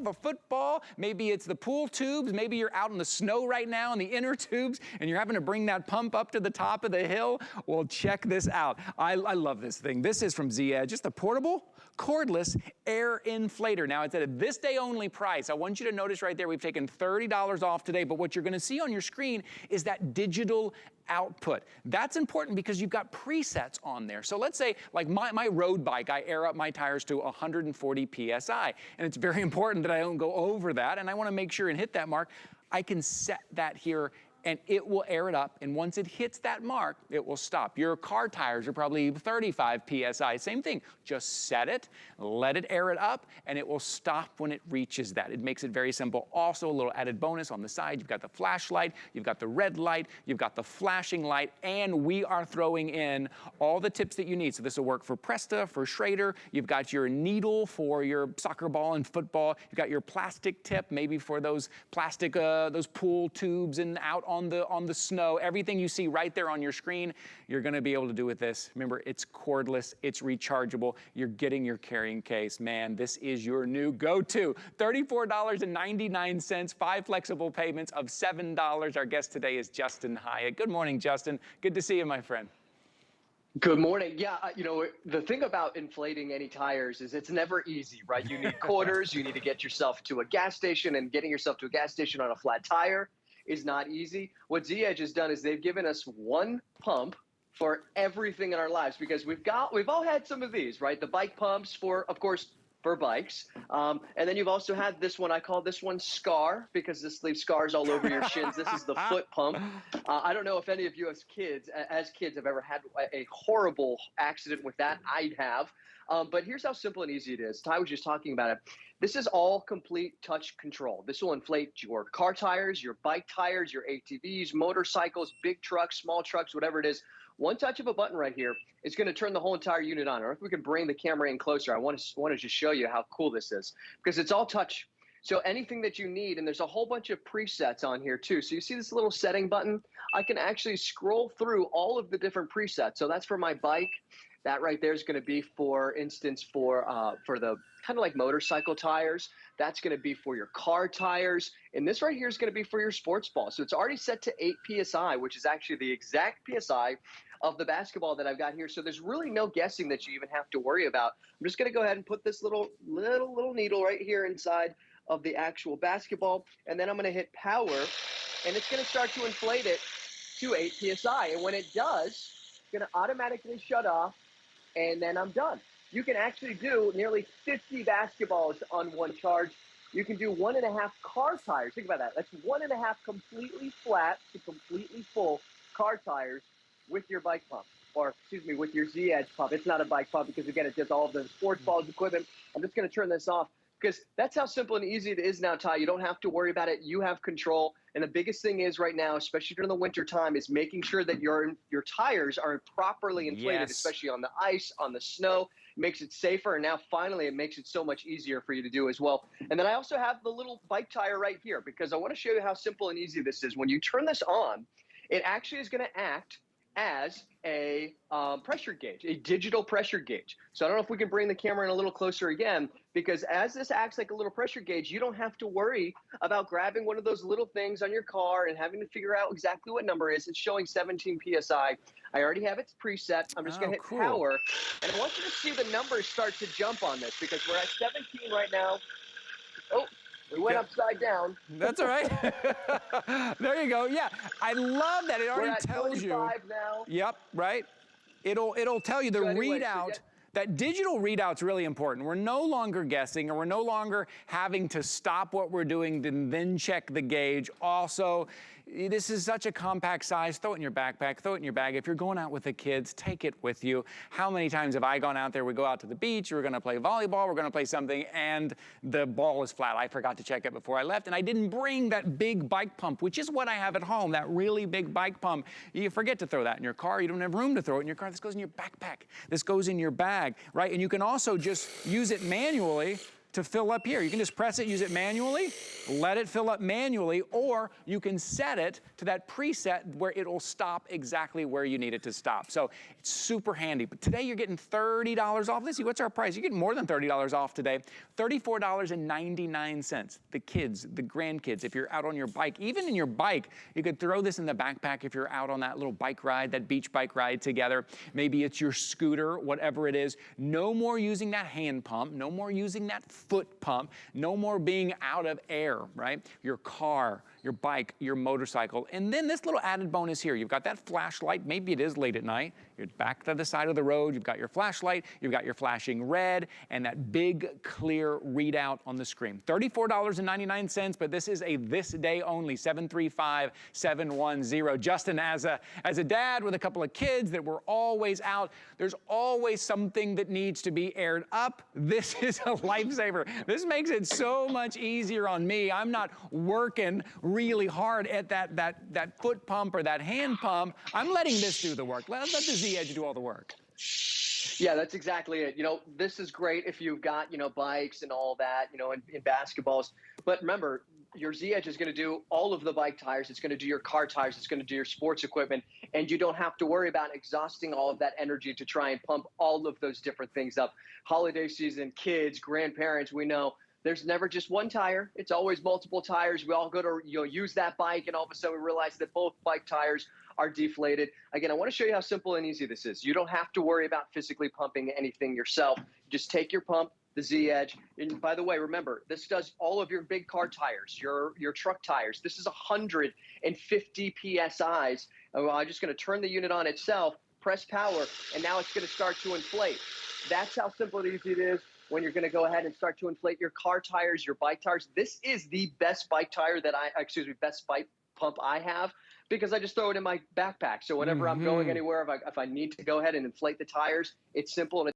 a football, maybe it's the pool tubes, maybe you're out in the snow right now in the inner tubes and you're having to bring that pump up to the top of the hill. Well, check this out. I love this thing. This is from ZEdge, just a portable cordless air inflator. Now it's at a this day only price. I want you to notice right there, we've taken $30 off today, but what you're gonna see on your screen is that digital output. That's important because you've got presets on there. So let's say, like my road bike, I air up my tires to 140 PSI, and it's very important that I don't go over that, and I wanna make sure and hit that mark. I can set that here and it will air it up, and once it hits that mark, it will stop. Your car tires are probably 35 PSI, same thing. Just set it, let it air it up, and it will stop when it reaches that. It makes it very simple. Also, a little added bonus on the side, you've got the flashlight, you've got the red light, you've got the flashing light, and we are throwing in all the tips that you need. So this will work for Presta, for Schrader, you've got your needle for your soccer ball and football, you've got your plastic tip, maybe for those plastic, those pool tubes and out on the snow. Everything you see right there on your screen, you're gonna be able to do with this. Remember, it's cordless, it's rechargeable, you're getting your carrying case. Man, this is your new go-to. $34.99, 5 flexible payments of $7. Our guest today is Justin Hyatt. Good morning, Justin. Good to see you, my friend. Good morning. Yeah, you know, the thing about inflating any tires is it's never easy, right? You need quarters, you need to get yourself to a gas station, and getting yourself to a gas station on a flat tire is not easy. What ZEdge has done is they've given us one pump for everything in our lives, because we've all had some of these, right? The bike pumps for, of course, for bikes. And then you've also had this one, I call this one Scar, because this leaves scars all over your shins. This is the foot pump. I don't know if any of you as kids have ever had a horrible accident with that. I'd have. But here's how simple and easy it is. Ty was just talking about it. This is all complete touch control. This will inflate your car tires, your bike tires, your ATVs, motorcycles, big trucks, small trucks, whatever it is. One touch of a button right here is going to turn the whole entire unit on. Or if we can bring the camera in closer, I want to just show you how cool this is, because it's all touch. So anything that you need, and there's a whole bunch of presets on here too. So you see this little setting button? I can actually scroll through all of the different presets. So that's for my bike. That right there is going to be, for instance, for the kind of like motorcycle tires. That's going to be for your car tires. And this right here is going to be for your sports ball. So it's already set to 8 PSI, which is actually the exact PSI of the basketball that I've got here. So there's really no guessing that you even have to worry about. I'm just going to go ahead and put this little needle right here inside of the actual basketball. And then I'm going to hit power, and it's going to start to inflate it to 8 PSI. And when it does, it's going to automatically shut off, and then I'm done. You can actually do nearly 50 basketballs on one charge. You can do 1.5 car tires. Think about that. That's 1.5 completely flat to completely full car tires with your bike pump, or excuse me, with your ZEdge pump. It's not a bike pump because, again, it does all of the sports balls equipment. I'm just going to turn this off, because that's how simple and easy it is now, Ty. You don't have to worry about it. You have control. And the biggest thing is right now, especially during the winter time, is making sure that your tires are properly inflated, Yes. especially on the ice, on the snow. It makes it safer. And now finally, it makes it so much easier for you to do as well. And then I also have the little bike tire right here, because I want to show you how simple and easy this is. When you turn this on, it actually is going to act as a pressure gauge, a digital pressure gauge. So I don't know if we can bring the camera in a little closer again, because as this acts like a little pressure gauge, you don't have to worry about grabbing one of those little things on your car and having to figure out exactly what number it is. It's showing 17 PSI. I already have its preset. I'm just going to hit power. And I want you to see the numbers start to jump on this, because we're at 17 right now. Oh, we went upside down. That's all right. There you go. Yeah, I love that. It already tells you. We're at 25 now. Yep, right. It'll tell you the So anyway, readout. That digital readout's really important. We're no longer guessing, or we're no longer having to stop what we're doing and then check the gauge. Also, this is such a compact size. Throw it in your backpack, throw it in your bag. If you're going out with the kids, take it with you. How many times have I gone out there? We go out to the beach, we're gonna play volleyball, we're gonna play something, and the ball is flat. I forgot to check it before I left, and I didn't bring that big bike pump, which is what I have at home, that really big bike pump. You forget to throw that in your car. You don't have room to throw it in your car. This goes in your backpack. This goes in your bag, right? And you can also just use it manually to fill up here. You can just press it, use it manually, let it fill up manually, or you can set it to that preset where it'll stop exactly where you need it to stop. So it's super handy. But today you're getting $30 off. Let's see, what's our price? You're getting more than $30 off today. $34.99. The kids, the grandkids, if you're out on your bike, even in your bike, you could throw this in the backpack if you're out on that little bike ride, that beach bike ride together. Maybe it's your scooter, whatever it is. No more using that hand pump, no more using that foot pump, no more being out of air, right? Your car, your bike, your motorcycle. And then this little added bonus here, you've got that flashlight, maybe it is late at night, you're back to the side of the road, you've got your flashlight, you've got your flashing red, and that big clear readout on the screen. $34.99, but this is a this day only, 735-710. Justin, as a dad with a couple of kids that were always out, there's always something that needs to be aired up. This is a lifesaver. This makes it so much easier on me. I'm not working really hard at that foot pump or that hand pump. I'm letting this do the work. Let the ZEdge do all the work. Yeah, that's exactly it. This is great if you've got, bikes and all that, in basketballs. But remember, your ZEdge is going to do all of the bike tires. It's going to do your car tires. It's going to do your sports equipment. And you don't have to worry about exhausting all of that energy to try and pump all of those different things up. Holiday season, kids, grandparents, we know there's never just one tire. It's always multiple tires. We all go to use that bike, and all of a sudden we realize that both bike tires are deflated. Again, I want to show you how simple and easy this is. You don't have to worry about physically pumping anything yourself. Just take your pump, the ZEdge. And by the way, remember, this does all of your big car tires, your truck tires. This is 150 PSIs. I'm just going to turn the unit on itself, press power, and now it's going to start to inflate. That's how simple and easy it is when you're going to go ahead and start to inflate your car tires, your bike tires. This is the best bike tire best bike pump I have, because I just throw it in my backpack. So whenever I'm going anywhere, if I need to go ahead and inflate the tires, it's simple and